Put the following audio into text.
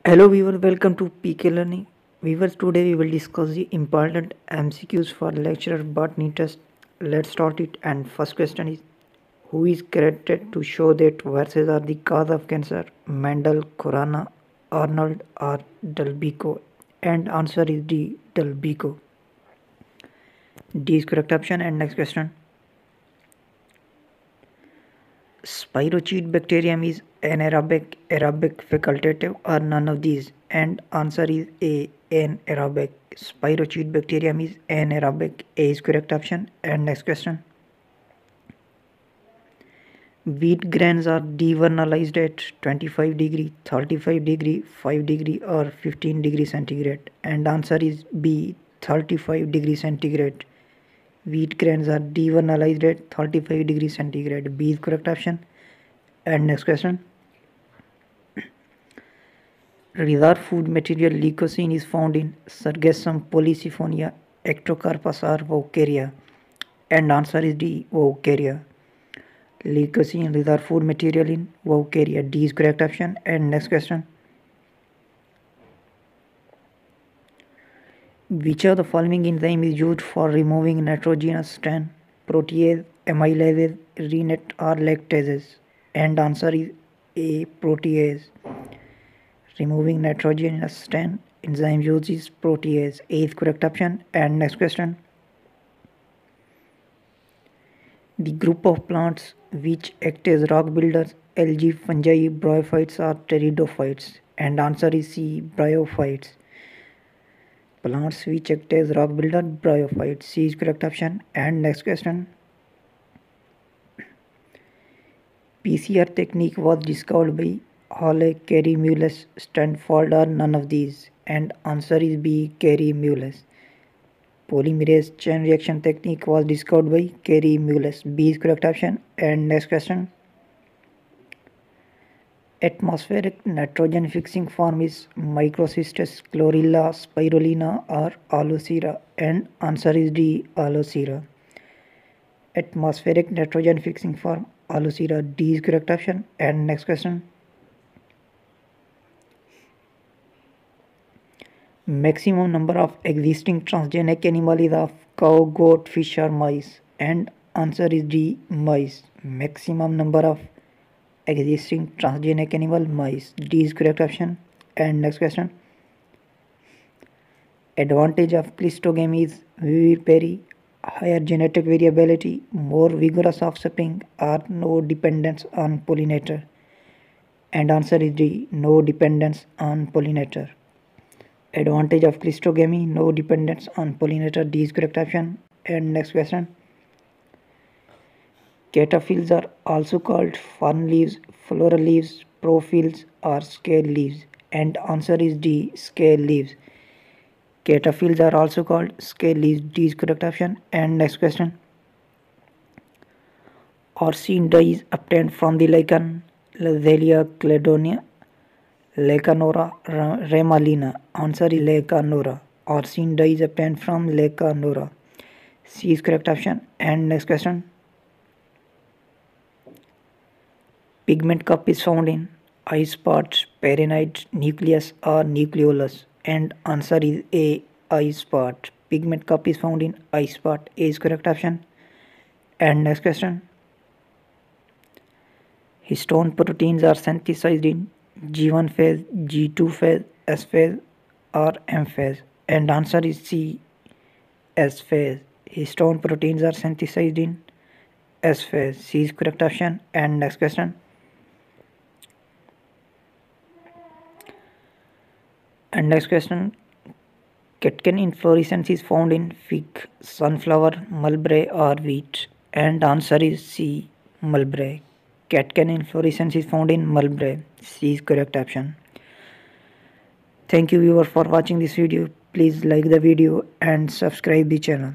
Hello viewer, welcome to PK Learning. Viewers, today we will discuss the important MCQs for lecturer botany test. Let's start it. And first question is, who is credited to show that viruses are the cause of cancer? Mendel, Corona, Arnold or Delbico? And answer is D, Delbico. D is correct option. And next question. Spirochete bacterium is anaerobic, aerobic, facultative or none of these? And answer is A, anaerobic. Spirochete bacterium is anaerobic. A is correct option. And next question. Wheat grains are devernalized at 25 degree, 35 degree, 5 degree or 15 degree centigrade. And answer is B, 35 degree centigrade. Wheat grains are devernalized at 35 degree centigrade. B is correct option. And next question. Reserve food material leucocene is found in Sargassum, Polysiphonia, Ectocarpus or Vaucaria. And answer is D, Vaucaria. Leucocene reserve food material in Vaucaria. D is correct option. And next question. Which of the following enzyme is used for removing nitrogenous stain? Protease, amylase, rennet or lactases? And answer is A, protease. Removing nitrogenous stain enzyme used is protease. A is correct option. And next question. The group of plants which act as rock builders, algae, fungi, bryophytes or pteridophytes? And answer is C, bryophytes. Plants which act as rock builder, bryophytes. C is correct option. And next question. PCR technique was discovered by Halley, Carey, Mullis, Stanford or none of these? And answer is B, Carey, Mullis. Polymerase chain reaction technique was discovered by Carey, Mullis. B is correct option. And next question. Atmospheric nitrogen fixing form is Microcystis, Chlorella, Spirulina or Alocera? And answer is D, Alocera. Atmospheric nitrogen fixing form Alocera. D is correct option. And next question. Maximum number of existing transgenic animal is of cow, goat, fish or mice? And answer is D, mice. Maximum number of existing transgenic animal, mice. D is correct option. And next question. Advantage of cleistogamy is vivipary, higher genetic variability, more vigorous offspring or no dependence on pollinator? And answer is D, no dependence on pollinator. Advantage of cleistogamy, no dependence on pollinator. D is correct option. And next question. Cataphyls are also called fern leaves, floral leaves, profils or scale leaves? And answer is D, scale leaves. Cataphyls are also called scale leaves. D is correct option. And next question. Orcine dye is obtained from the lichen Lazelia cladonia, Lecanora ramalina. Answer is Lecanora. Orcine dye is obtained from Lecanora. C is correct option. And next question. Pigment cup is found in eye spots, paranoid, nucleus or nucleolus? And answer is A, eye spot. Pigment cup is found in eye spot. A is correct option. And next question. Histone proteins are synthesized in G1 phase, G2 phase, S phase or M phase? And answer is C, S phase. Histone proteins are synthesized in S phase. C is correct option. And next question. And next question. Catkin inflorescence is found in fig, sunflower, mulberry or wheat? And answer is C, mulberry. Catkin inflorescence is found in mulberry. C is correct option. Thank you viewer for watching this video. Please like the video and subscribe the channel.